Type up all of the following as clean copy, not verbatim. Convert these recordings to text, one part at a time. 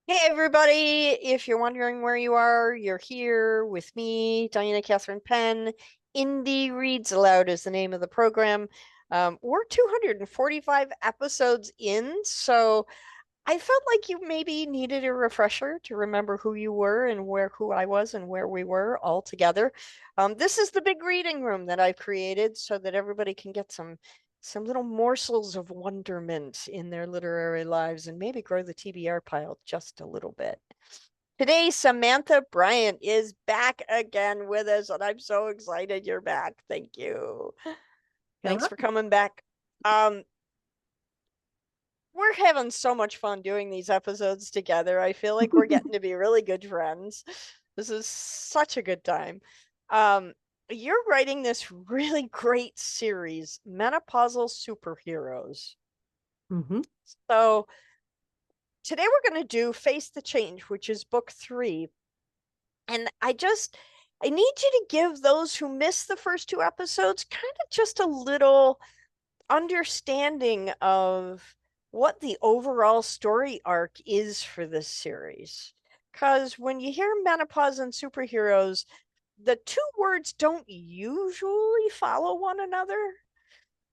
Hey everybody, if you're wondering where you are, you're here with me, Diana Catherine Penn. Indie Reads Aloud is the name of the program. We're 245 episodes in, so I felt like you maybe needed a refresher to remember who you were and who I was and where we were all together. This is the big reading room that I've created so that everybody can get some little morsels of wonderment in their literary lives and maybe grow the TBR pile just a little bit. Today, Samantha Bryant is back again with us, and I'm so excited you're back. Thank you. Thanks Hello. for coming back. Um, we're having so much fun doing these episodes together. I feel like we're getting to be really good friends. This is such a good time. Um, you're writing this really great series, Menopausal Superheroes. hmm So today we're going to do Face the Change, which is book 3. And I need you to give those who missed the first 2 episodes kind of just a little understanding of what the overall story arc is for this series. Because when you hear menopause and superheroes, the two words don't usually follow one another.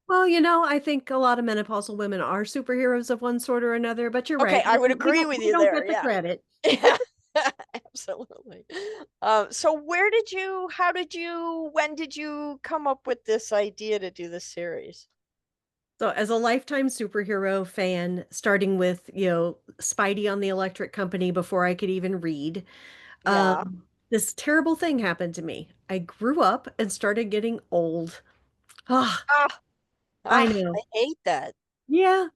Well, I think a lot of menopausal women are superheroes of one sort or another, but you're Okay, right. I would We agree don't with we you don't there. get the Yeah. credit. Yeah, absolutely. So when did you come up with this idea to do this series? So as a lifetime superhero fan, starting with, Spidey on the Electric Company before I could even read, Yeah. this terrible thing happened to me. I grew up and started getting old. Ah, Ah, I I know. hate that. Yeah.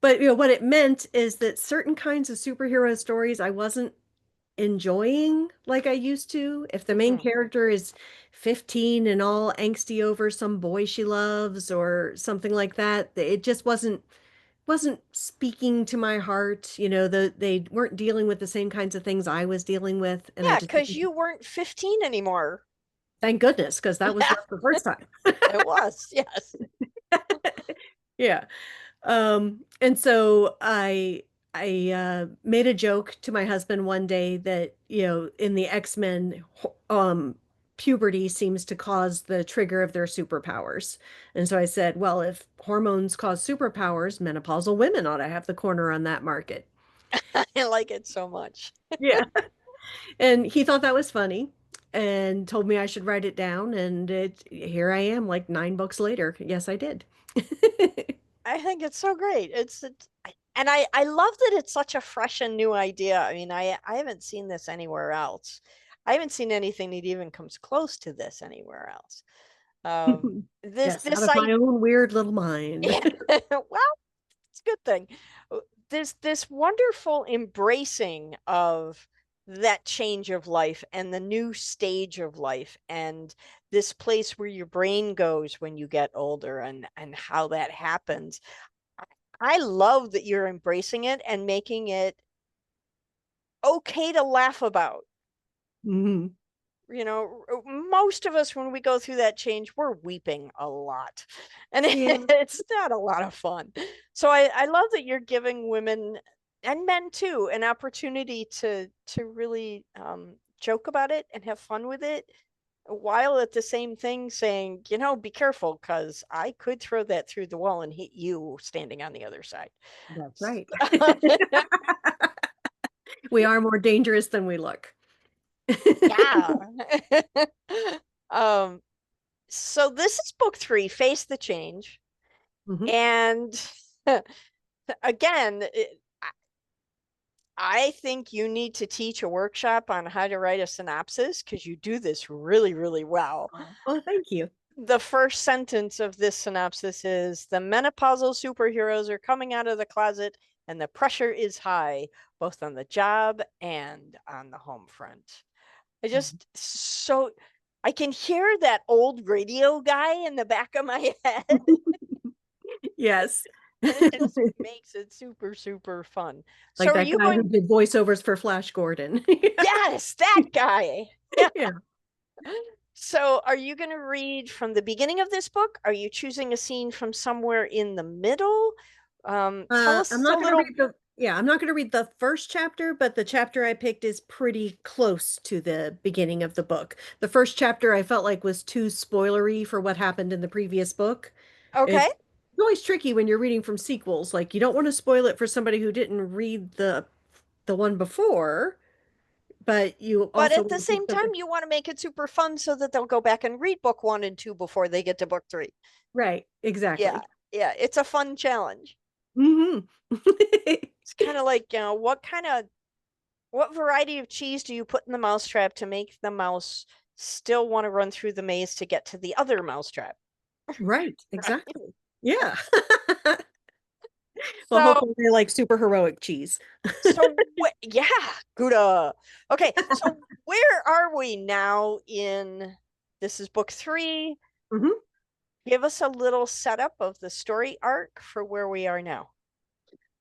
But what it meant is that certain kinds of superhero stories I wasn't enjoying like I used to. If the main Hmm. character is 15 and all angsty over some boy she loves or something like that, it just wasn't speaking to my heart. They weren't dealing with the same kinds of things I was dealing with, and I Yeah, just because you weren't 15 anymore. thank goodness, because that was Yeah, rough the first time. it was. Yes. Yeah. And so I made a joke to my husband one day that, in the X-Men, puberty seems to cause the trigger of their superpowers. And so I said, well, if hormones cause superpowers, menopausal women ought to have the corner on that market. I like it so much. Yeah. And he thought that was funny and told me I should write it down. And here I am, like 9 books later. Yes, I did. I think it's so great. And I love that it's such a fresh and new idea. I mean, I haven't seen this anywhere else. I haven't seen anything that even comes close to this anywhere else. This Yes, out this of I my own weird little mind. Yeah. Well, it's a good thing. There's this wonderful embracing of that change of life and the new stage of life and this place where your brain goes when you get older and how that happens. I love that you're embracing it and making it okay to laugh about. Mhm. Most of us, when we go through that change, we're weeping a lot. And Yeah. it's not a lot of fun. So I love that you're giving women and men too an opportunity to really joke about it and have fun with it, while at the same thing saying, be careful because I could throw that through the wall and hit you standing on the other side. That's right. We are more dangerous than we look. Yeah. um, so this is book 3, Face the Change. Mhm. And again, I think you need to teach a workshop on how to write a synopsis because you do this really, really well. Oh, thank you. The first sentence of this synopsis is the menopausal superheroes are coming out of the closet and the pressure is high, both on the job and on the home front. I just so I can hear that old radio guy in the back of my head. Yes. And it just makes it super, super fun. So Like are that you guy who going, did voiceovers for Flash Gordon. yes, that guy. Yeah. Yeah. So are you going to read from the beginning of this book? Are you choosing a scene from somewhere in the middle? Tell I'm us a not going to little. read the Yeah, I'm not going to read the first chapter, but the chapter I picked is pretty close to the beginning of the book. The first chapter I felt like was too spoilery for what happened in the previous book. Okay. It's always tricky when you're reading from sequels. Like you don't want to spoil it for somebody who didn't read the one before, but you But also at the want to give same something time, you want to make it super fun so that they'll go back and read book 1 and 2 before they get to book 3. right, Yeah. exactly. Yeah. It's a fun challenge. Hmm. It's kind of like, what variety of cheese do you put in the mousetrap to make the mouse still want to run through the maze to get to the other mousetrap? Right, Right. exactly. Yeah. Well, So, hopefully they like super heroic cheese. yeah, Gouda. Okay, so where are we now in this is book 3. Mhm. Give us a little setup of the story arc for where we are now.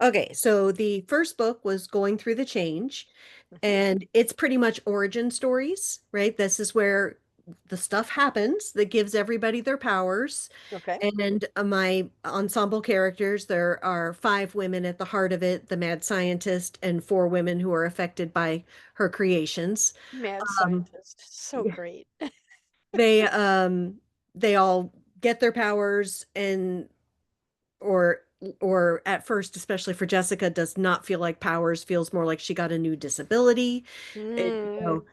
Okay, so the first book was Going Through the Change, Mhm. and it's pretty much origin stories, right? This is where the stuff happens that gives everybody their powers. Okay. And my ensemble characters, there are five women at the heart of it, the mad scientist, and four women who are affected by her creations. Mad Um, scientist. So great. they they all get their powers and or or at first, especially for Jessica, does not feel like powers, feels more like she got a new disability. Mm.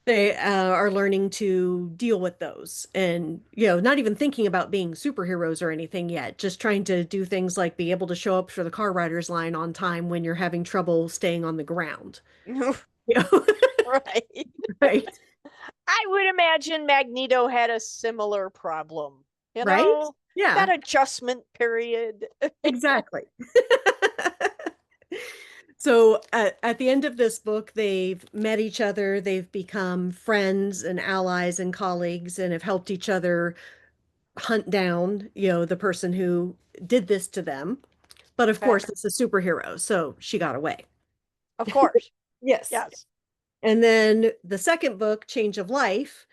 They are learning to deal with those and, not even thinking about being superheroes or anything yet, just trying to do things like be able to show up for the car riders line on time when you're having trouble staying on the ground. You know? Right. Right? I would imagine Magneto had a similar problem. You Right? know, Yeah, that adjustment period. exactly. So at the end of this book, they've met each other, they've become friends and allies and colleagues, and have helped each other hunt down, the person who did this to them. But of Okay. course, it's a superhero, so she got away. Of course. Yes. Yes. And then the second book, Change of Life,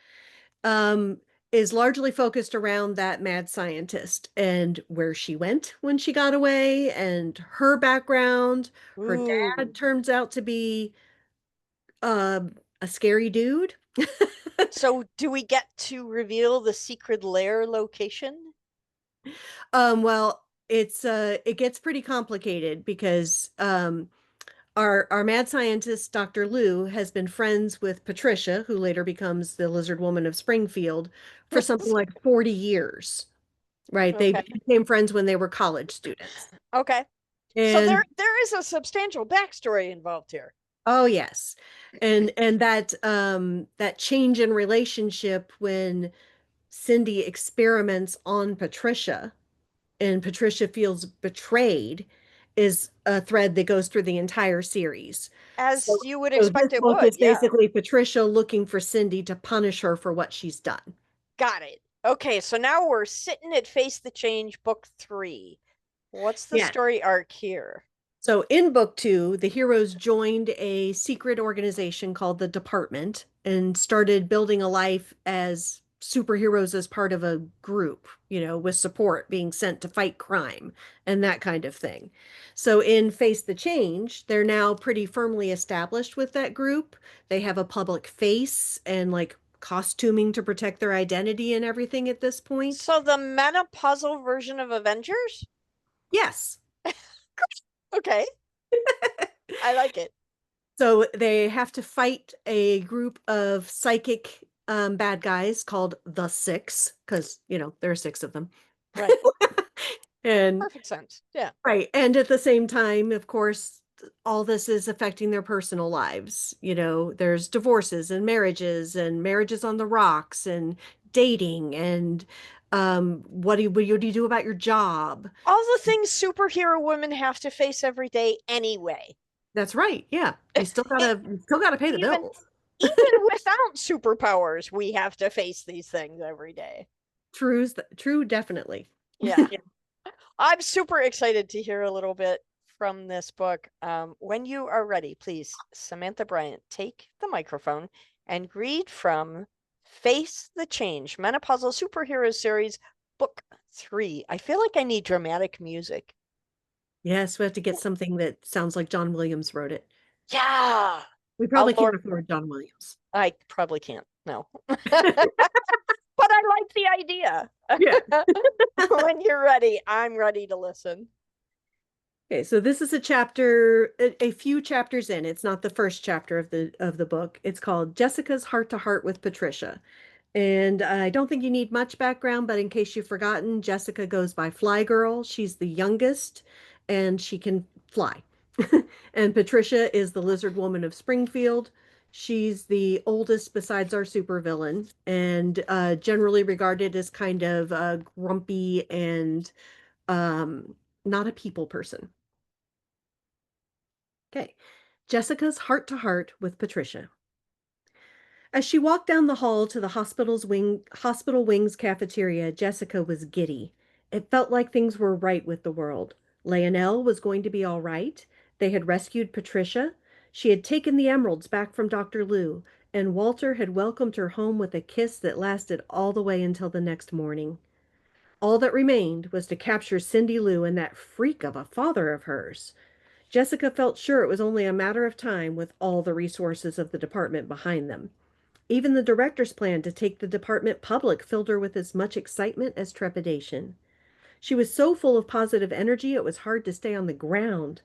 um, is largely focused around that mad scientist and where she went when she got away and her background. Her dad Ooh. turns out to be a scary dude. So do we get to reveal the secret lair location? Well, it gets pretty complicated because our mad scientist, Dr. Lou, has been friends with Patricia, who later becomes the Lizard Woman of Springfield, for something like 40 years. Right? They Okay. became friends when they were college students. Okay. So there And there is a substantial backstory involved here. oh yes. And that change in relationship when Cindy experiments on Patricia and Patricia feels betrayed is a thread that goes through the entire series. So, As you would so this expect it book would, is yeah. basically Patricia looking for Cindy to punish her for what she's done. Got it. Okay, so now we're sitting at Face the Change, book 3. What's the Yeah. story arc here? So in book two, the heroes joined a secret organization called the Department and started building a life as superheroes as part of a group, with support being sent to fight crime and that kind of thing. So in Face the Change, they're now pretty firmly established with that group. They have a public face and like costuming to protect their identity and everything at this point. So the menopausal version of Avengers? Yes. Okay, I like it. So they have to fight a group of psychic bad guys called the Six, because, there are six of them. Right. And Perfect sense. Yeah. right. And at the same time, of course, all this is affecting their personal lives. There's divorces and marriages on the rocks and dating and what do you do about your job? All the things superhero women have to face every day anyway. That's right. Yeah. You still gotta pay the even bills. even without superpowers, we have to face these things every day. True, definitely. Yeah. I'm super excited to hear a little bit from this book. When you are ready, please, Samantha Bryant, take the microphone and read from Face the Change, Menopausal Superheroes series, book 3. I feel like I need dramatic music. Yes, we have to get something that sounds like John Williams wrote it. Yeah. We I'll probably can't lord afford John Williams. I probably can't. No. But I like the idea. Yeah. When you're ready, I'm ready to listen. Okay, so this is a chapter, a few chapters in. It's not the first chapter of the book. It's called Jessica's Heart to Heart with Patricia. And I don't think you need much background, but in case you've forgotten, Jessica goes by Flygirl. She's the youngest and she can fly. And Patricia is the lizard woman of Springfield. She's the oldest besides our supervillain and generally regarded as kind of grumpy and um, not a people person. Okay. Jessica's heart to heart with Patricia. As she walked down the hall to the hospital wings cafeteria, Jessica was giddy. It felt like things were right with the world. Leonel was going to be all right. They had rescued Patricia. She had taken the emeralds back from Dr. Lou, and Walter had welcomed her home with a kiss that lasted all the way until the next morning. All that remained was to capture Cindy Lou and that freak of a father of hers. Jessica felt sure it was only a matter of time with all the resources of the department behind them. Even the director's plan to take the department public filled her with as much excitement as trepidation. She was so full of positive energy it was hard to stay on the ground.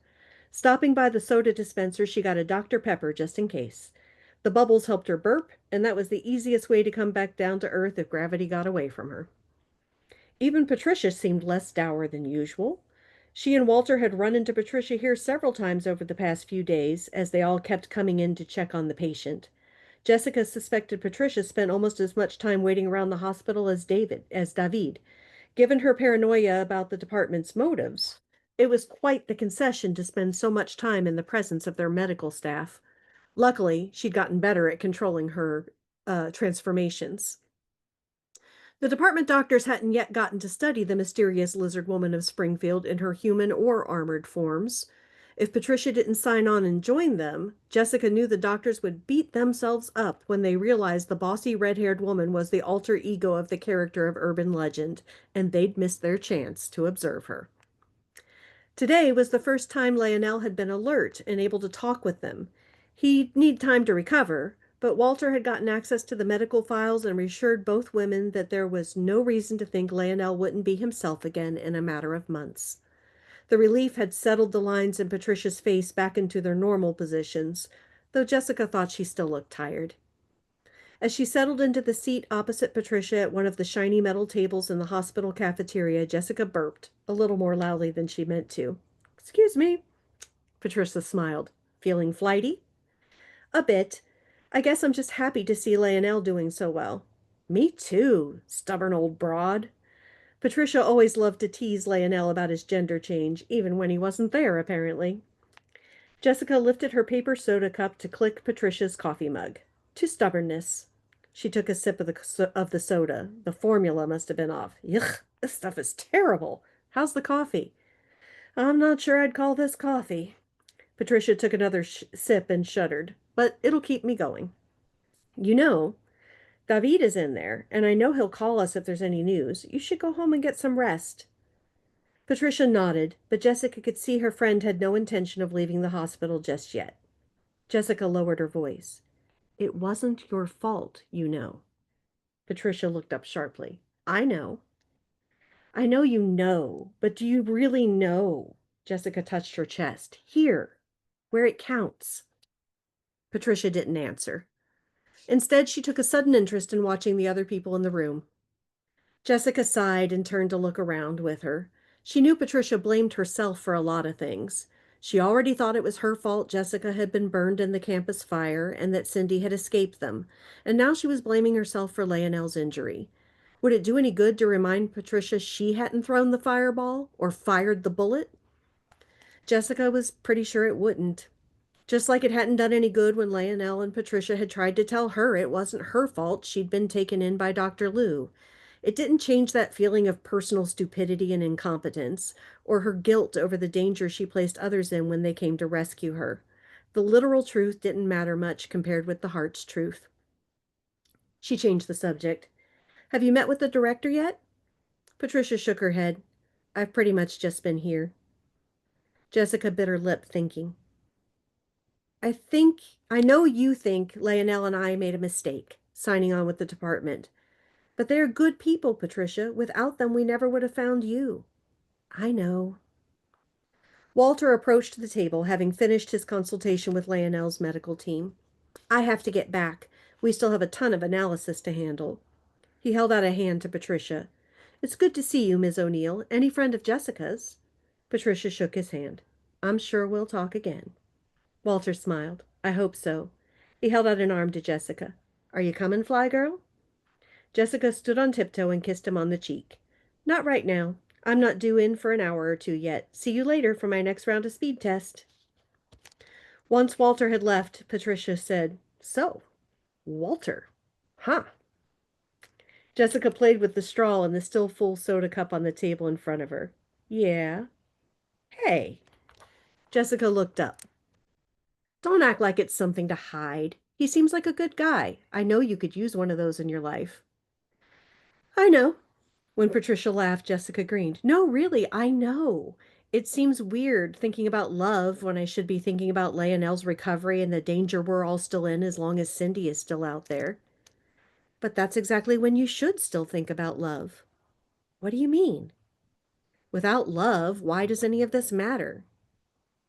Stopping by the soda dispenser, she got a Dr. Pepper just in case. The bubbles helped her burp, and that was the easiest way to come back down to earth if gravity got away from her. Even Patricia seemed less dour than usual. She and Walter had run into Patricia here several times over the past few days, as they all kept coming in to check on the patient. Jessica suspected Patricia spent almost as much time waiting around the hospital as David. Given her paranoia about the department's motives, it was quite the concession to spend so much time in the presence of their medical staff. Luckily, she'd gotten better at controlling her transformations. The department doctors hadn't yet gotten to study the mysterious lizard woman of Springfield in her human or armored forms. If Patricia didn't sign on and join them, Jessica knew the doctors would beat themselves up when they realized the bossy red-haired woman was the alter ego of the character of urban legend, and they'd miss their chance to observe her. Today was the first time Leonel had been alert and able to talk with them. He'd need time to recover, but Walter had gotten access to the medical files and reassured both women that there was no reason to think Leonel wouldn't be himself again in a matter of months. The relief had settled the lines in Patricia's face back into their normal positions, though Jessica thought she still looked tired. As she settled into the seat opposite Patricia at one of the shiny metal tables in the hospital cafeteria, Jessica burped, a little more loudly than she meant to. "Excuse me." Patricia smiled. "Feeling flighty?" "A bit. I guess I'm just happy to see Leonel doing so well." "Me too, stubborn old broad." Patricia always loved to tease Leonel about his gender change, even when he wasn't there, apparently. Jessica lifted her paper soda cup to click Patricia's coffee mug. To stubbornness. She took a sip of the soda. The formula must have been off. Yuck, this stuff is terrible. How's the coffee? I'm not sure I'd call this coffee. Patricia took another sip and shuddered. But it'll keep me going. You know, David is in there, and I know he'll call us if there's any news. You should go home and get some rest. Patricia nodded, but Jessica could see her friend had no intention of leaving the hospital just yet. Jessica lowered her voice. "It wasn't your fault, you know." Patricia looked up sharply. "I know." "I know you know, but do you really know?" Jessica touched her chest. "Here, where it counts." Patricia didn't answer. Instead, she took a sudden interest in watching the other people in the room. Jessica sighed and turned to look around with her. She knew Patricia blamed herself for a lot of things. She already thought it was her fault Jessica had been burned in the campus fire and that Cindy had escaped them, and now she was blaming herself for Leonel's injury. Would it do any good to remind Patricia she hadn't thrown the fireball or fired the bullet? Jessica was pretty sure it wouldn't. Just like it hadn't done any good when Leonel and Patricia had tried to tell her it wasn't her fault she'd been taken in by Dr. Lou. It didn't change that feeling of personal stupidity and incompetence, or her guilt over the danger she placed others in when they came to rescue her. The literal truth didn't matter much compared with the heart's truth. She changed the subject. "Have you met with the director yet?" Patricia shook her head. "I've pretty much just been here." Jessica bit her lip, thinking. I know you think Leonel and I made a mistake signing on with the department, but they are good people, Patricia. Without them, we never would have found you. I know. Walter approached the table, having finished his consultation with Leonel's medical team. I have to get back. We still have a ton of analysis to handle. He held out a hand to Patricia. It's good to see you, Miss O'Neill. Any friend of Jessica's? Patricia shook his hand. I'm sure we'll talk again. Walter smiled. I hope so. He held out an arm to Jessica. Are you coming, Flygirl? Jessica stood on tiptoe and kissed him on the cheek. Not right now. I'm not due in for an hour or two yet. See you later for my next round of speed test. Once Walter had left, Patricia said, So, Walter. Huh. Jessica played with the straw in the still full soda cup on the table in front of her. Yeah. Hey. Jessica looked up. Don't act like it's something to hide. He seems like a good guy. I know you could use one of those in your life. I know. When Patricia laughed, Jessica grinned. No, really, I know. It seems weird thinking about love when I should be thinking about Leonel's recovery and the danger we're all still in as long as Cindy is still out there. But that's exactly when you should still think about love. What do you mean? Without love, why does any of this matter?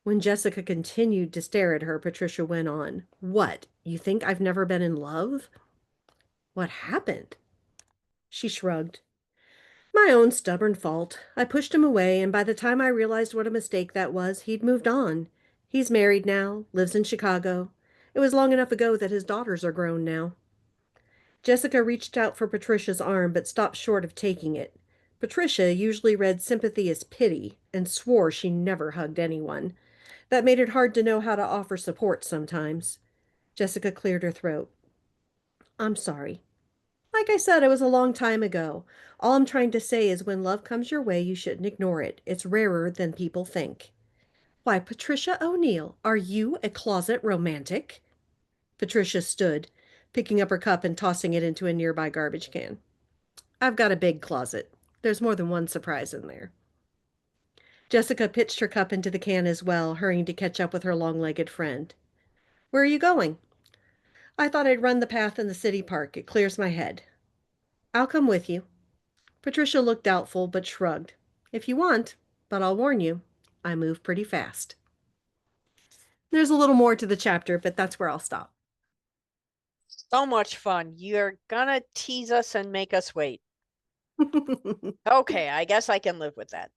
When Jessica continued to stare at her, Patricia went on. What? You think I've never been in love? What happened? She shrugged. My own stubborn fault. I pushed him away, and by the time I realized what a mistake that was, he'd moved on. He's married now, lives in Chicago. It was long enough ago that his daughters are grown now. Jessica reached out for Patricia's arm, but stopped short of taking it. Patricia usually read sympathy as pity and swore she never hugged anyone. That made it hard to know how to offer support sometimes. Jessica cleared her throat. I'm sorry. Like I said, it was a long time ago. All I'm trying to say is when love comes your way, you shouldn't ignore it. It's rarer than people think. Why, Patricia O'Neill, are you a closet romantic? Patricia stood, picking up her cup and tossing it into a nearby garbage can. I've got a big closet. There's more than one surprise in there. Jessica pitched her cup into the can as well, hurrying to catch up with her long-legged friend. Where are you going? I thought I'd run the path in the city park. It clears my head. I'll come with you. Patricia looked doubtful, but shrugged. If you want, but I'll warn you, I move pretty fast. There's a little more to the chapter, but that's where I'll stop. So much fun. You're gonna tease us and make us wait. Okay, I guess I can live with that.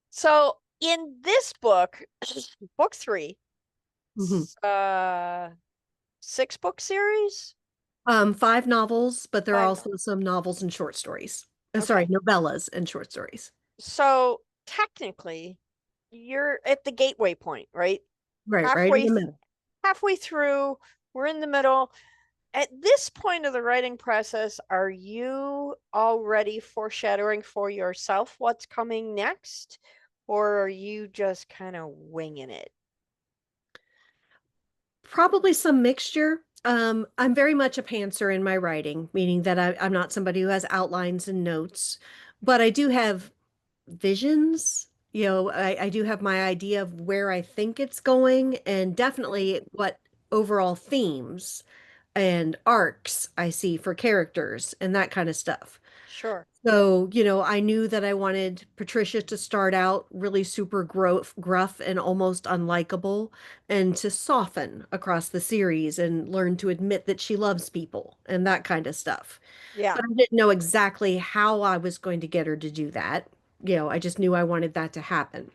So in this book, book 3, Mhm. 6-book series. 5 novels, but there are 5 also some novels and short stories. Sorry, Okay. novellas and short stories. So technically, you're at the gateway point, right? Right in Halfway the middle. halfway through, we're in the middle. At this point of the writing process, are you already foreshadowing for yourself what's coming next? Or are you just kind of winging it? Probably some mixture. I'm very much a pantser in my writing, meaning that I'm not somebody who has outlines and notes, but I do have visions. I do have my idea of where I think it's going and definitely what overall themes and arcs I see for characters and that kind of stuff. Sure. So, I knew that I wanted Patricia to start out really super gruff and almost unlikable, and to soften across the series and learn to admit that she loves people and that kind of stuff. Yeah. But I didn't know exactly how I was going to get her to do that. I just knew I wanted that to happen.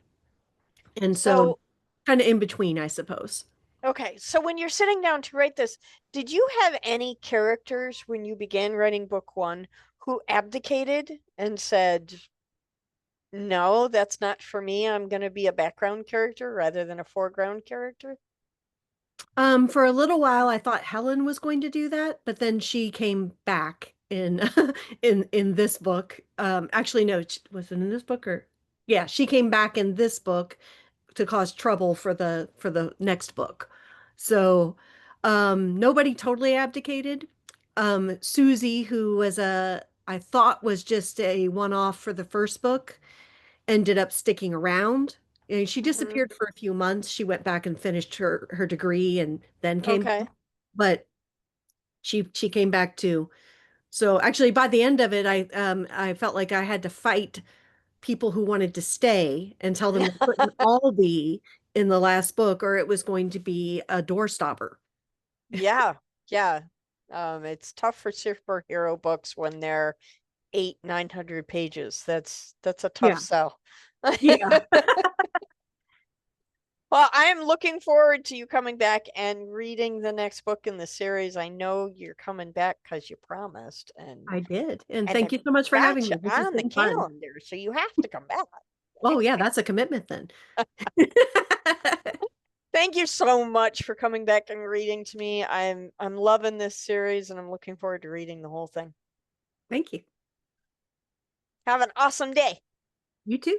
And so, So, kind of in between, I suppose. okay. So when you're sitting down to write this, did you have any characters when you began writing book 1 who abdicated and said, no, that's not for me. I'm going to be a background character rather than a foreground character? For a little while, I thought Helen was going to do that, but then she came back in in this book. Actually, no, was it in this book or yeah, she came back in this book to cause trouble for the next book. So, nobody totally abdicated. Susie, who was I thought was just a one-off for the first book, ended up sticking around. And she Hmm. disappeared for a few months. She went back and finished her degree and then came Okay. back. But she came back too. So actually by the end of it, I felt like I had to fight people who wanted to stay and tell them they couldn't all be in the last book or it was going to be a door stopper. Yeah, yeah. It's tough for superhero books when they're 900 pages. That's a tough Yeah. sell. Yeah. Well, I am looking forward to you coming back and reading the next book in the series. I know you're coming back because you promised, I did. And and thank I've you so much for having got you me. This has on the been fun. calendar, so you have to come back. Oh yeah, that's a commitment then. Thank you so much for coming back and reading to me. I'm loving this series and I'm looking forward to reading the whole thing. Thank you. Have an awesome day. You too.